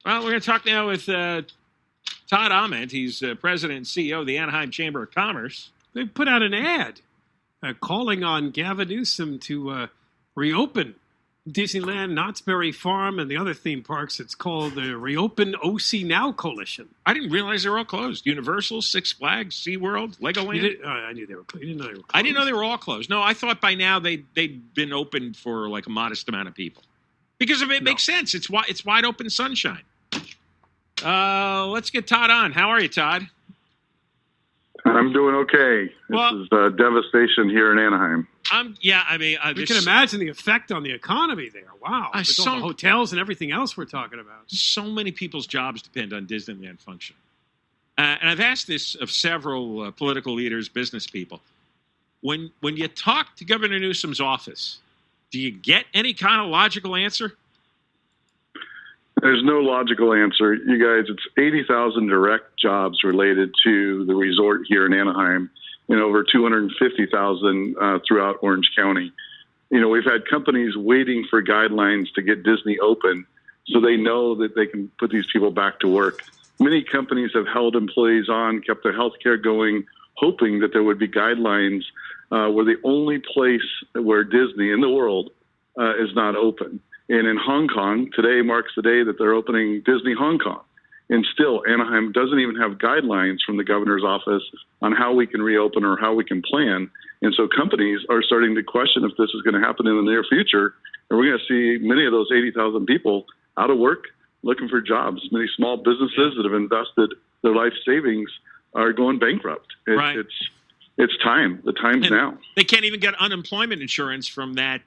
Well, we're going to talk now with Todd Ament. He's president and CEO of the Anaheim Chamber of Commerce. They put out an ad calling on Gavin Newsom to reopen Disneyland, Knott's Berry Farm, and the other theme parks. It's called the Reopen OC Now Coalition. I didn't realize they were all closed. Universal, Six Flags, SeaWorld, Legoland. I knew they were closed. You didn't know they were closed? I didn't know they were all closed. No, I thought by now they'd been open for like a modest amount of people. Because it makes sense. It's wide open sunshine. Let's get Todd on. How are you, Todd? I'm doing okay. Well, this is devastation here in Anaheim. We can imagine the effect on the economy there. Wow. With all the hotels and everything else we're talking about. So many people's jobs depend on Disneyland function. And I've asked this of several political leaders, business people. When you talk to Governor Newsom's office, do you get any kind of logical answer? There's no logical answer. You guys, it's 80,000 direct jobs related to the resort here in Anaheim and over 250,000 throughout Orange County. You know, we've had companies waiting for guidelines to get Disney open so they know that they can put these people back to work. Many companies have held employees on, kept their health care going, hoping that there would be guidelines. We're the only place where Disney in the world is not open. And in Hong Kong, today marks the day that they're opening Disney Hong Kong. And still, Anaheim doesn't even have guidelines from the governor's office on how we can reopen or how we can plan. And so companies are starting to question if this is going to happen in the near future. And we're going to see many of those 80,000 people out of work, looking for jobs. Many small businesses that have invested their life savings are going bankrupt. Right. It's time. The time's now. They can't even get unemployment insurance from that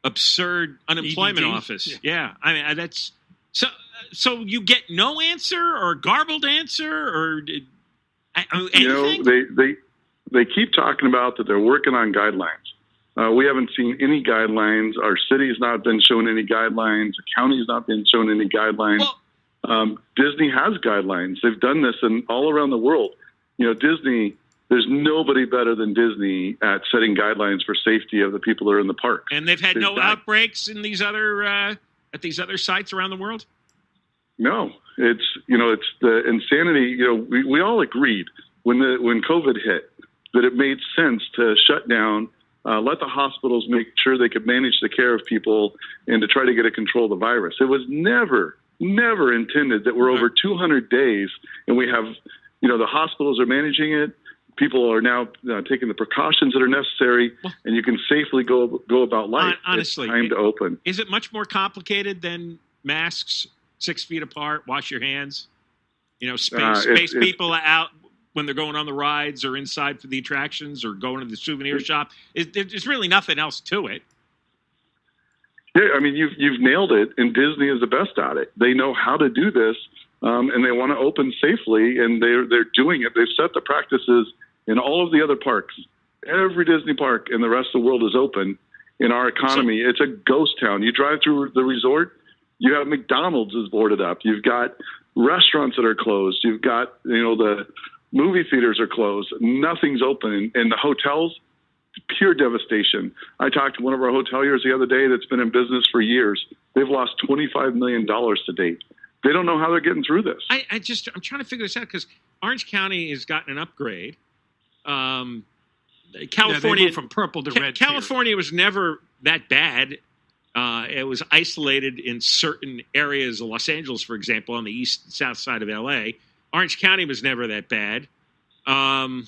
absurd unemployment office. Yeah. I mean, that's so you get no answer or garbled answer or anything? You know, they keep talking about that they're working on guidelines. We haven't seen any guidelines. Our city's not been shown any guidelines. The county's not been shown any guidelines. Well, Disney has guidelines. They've done this all around the world. You know, Disney, there's nobody better than Disney at setting guidelines for safety of the people that are in the park. And they've had no outbreaks in these other at these other sites around the world? No, it's the insanity. You know, we all agreed when COVID hit that it made sense to shut down, let the hospitals make sure they could manage the care of people and to try to get a control of the virus. It was never intended that we're over 200 days and we have, the hospitals are managing it. People are now taking the precautions that are necessary, and you can safely go about life. Honestly, it's time to open. Is it much more complicated than masks, 6 feet apart, wash your hands? Space people out when they're going on the rides or inside for the attractions or going to the souvenir shop. There's really nothing else to it. Yeah, I mean, you've nailed it, and Disney is the best at it. They know how to do this, and they want to open safely, and they're doing it. They've set the practices in all of the other parks. Every Disney park in the rest of the world is open. In our economy, it's a ghost town. You drive through the resort, you have McDonald's is boarded up. You've got restaurants that are closed. You've got, the movie theaters are closed. Nothing's open. And the hotels, pure devastation. I talked to one of our hoteliers the other day that's been in business for years. They've lost $25 million to date. They don't know how they're getting through this. I'm trying to figure this out because Orange County has gotten an upgrade. California from purple to red. California was never that bad. It was isolated in certain areas of Los Angeles, for example, on the east and south side of L.A. Orange County was never that bad. What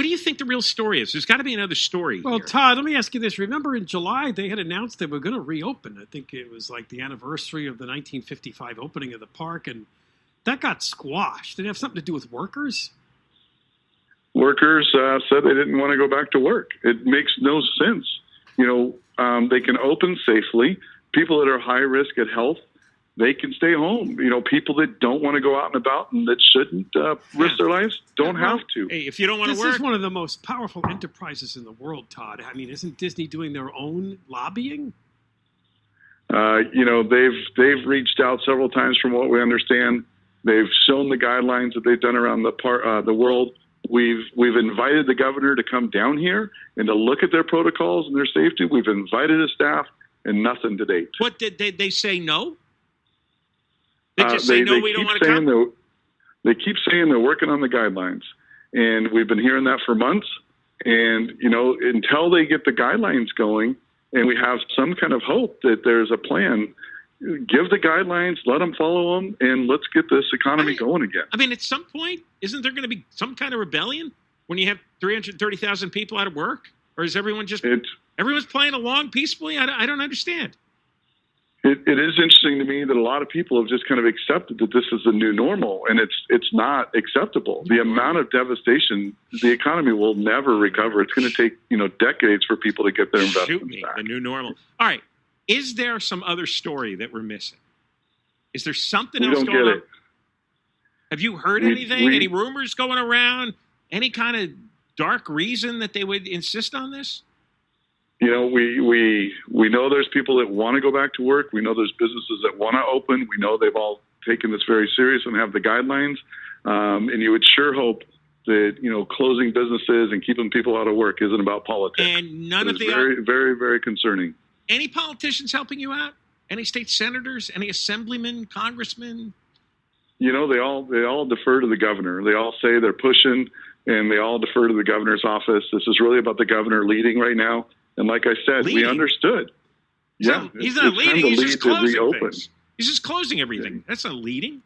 do you think the real story is? There's got to be another story. Well, here. Todd, let me ask you this. Remember in July, they had announced they were going to reopen. I think it was like the anniversary of the 1955 opening of the park, and that got squashed. Did it have something to do with workers? Workers said they didn't want to go back to work. It makes no sense. They can open safely. People that are high risk at health, they can stay home. People that don't want to go out and about and that shouldn't risk their lives don't have to. Hey, if you don't want to work, this is one of the most powerful enterprises in the world, Todd. I mean, isn't Disney doing their own lobbying? They've reached out several times, from what we understand. They've shown the guidelines that they've done around the world. We've invited the governor to come down here and to look at their protocols and their safety. We've invited his staff, and nothing to date. What did they say? No. They just say no. We don't want to come. They keep saying they're working on the guidelines, and we've been hearing that for months. And until they get the guidelines going, and we have some kind of hope that there's a plan, give the guidelines, let them follow them, and let's get this economy going again. I mean, at some point, isn't there going to be some kind of rebellion when you have 330,000 people out of work? Or is everyone just everyone's playing along peacefully? I don't understand. It is interesting to me that a lot of people have just kind of accepted that this is the new normal, and it's not acceptable. The amount of devastation, the economy will never recover. It's going to take decades for people to get their investments back. The new normal. All right. Is there some other story that we're missing? Is there something else going on? Have you heard anything? Any rumors going around? Any kind of dark reason that they would insist on this? We know there's people that want to go back to work. We know there's businesses that want to open. We know they've all taken this very serious and have the guidelines. And you would sure hope that closing businesses and keeping people out of work isn't about politics. And none of the very, very, very concerning. Any politicians helping you out? Any state senators? Any assemblymen, congressmen? They all defer to the governor. They all say they're pushing, and they all defer to the governor's office. This is really about the governor leading right now. And like I said, we understood. He's not leading. He's just closing things. He's just closing everything. That's not leading.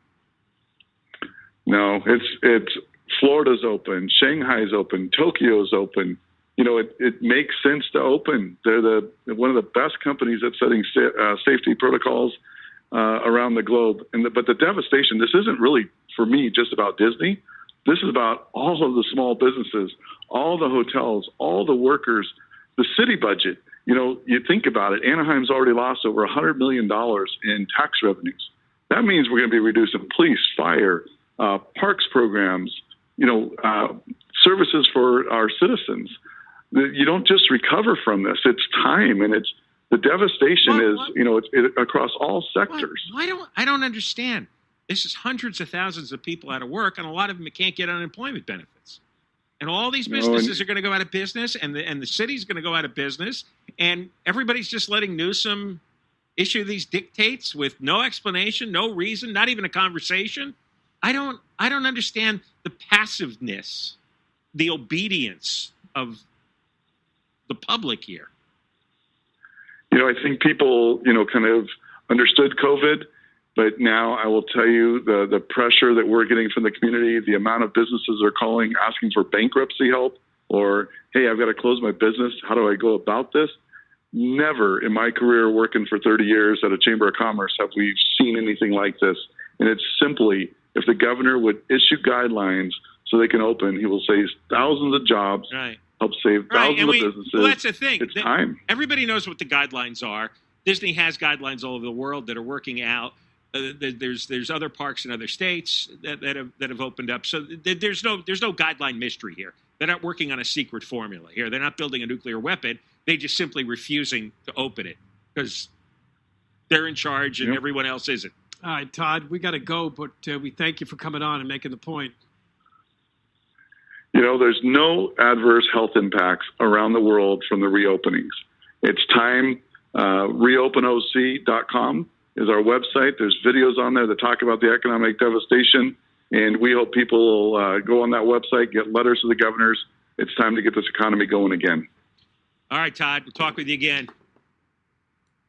No, it's Florida's open, Shanghai's open, Tokyo's open. It makes sense to open. They're one of the best companies at setting safety protocols around the globe. But the devastation, this isn't really, for me, just about Disney. This is about all of the small businesses, all the hotels, all the workers, the city budget. You think about it, Anaheim's already lost over $100 million in tax revenues. That means we're going to be reducing police, fire, parks programs, services for our citizens. You don't just recover from this. It's time, and the devastation it's across all sectors. I don't understand. This is hundreds of thousands of people out of work, and a lot of them can't get unemployment benefits. And all these businesses are going to go out of business, and the city's going to go out of business, and everybody's just letting Newsom issue these dictates with no explanation, no reason, not even a conversation. I don't understand the passiveness, the obedience of the public here. I think people, kind of understood COVID, but now I will tell you the pressure that we're getting from the community, the amount of businesses are calling, asking for bankruptcy help, or, hey, I've got to close my business. How do I go about this? Never in my career working for 30 years at a Chamber of Commerce have we seen anything like this. And it's simply, if the governor would issue guidelines so they can open, he will save thousands of jobs. Right. Help save thousands of businesses. Well, that's the thing. It's time. Everybody knows what the guidelines are. Disney has guidelines all over the world that are working out. There's other parks in other states that have opened up. So there's no guideline mystery here. They're not working on a secret formula here. They're not building a nuclear weapon. They're just simply refusing to open it because they're in charge and everyone else isn't. All right, Todd, we got to go, but we thank you for coming on and making the point. There's no adverse health impacts around the world from the reopenings. It's time. ReopenOC.com is our website. There's videos on there that talk about the economic devastation, and we hope people will go on that website, get letters to the governors. It's time to get this economy going again. All right, Todd. We'll talk with you again.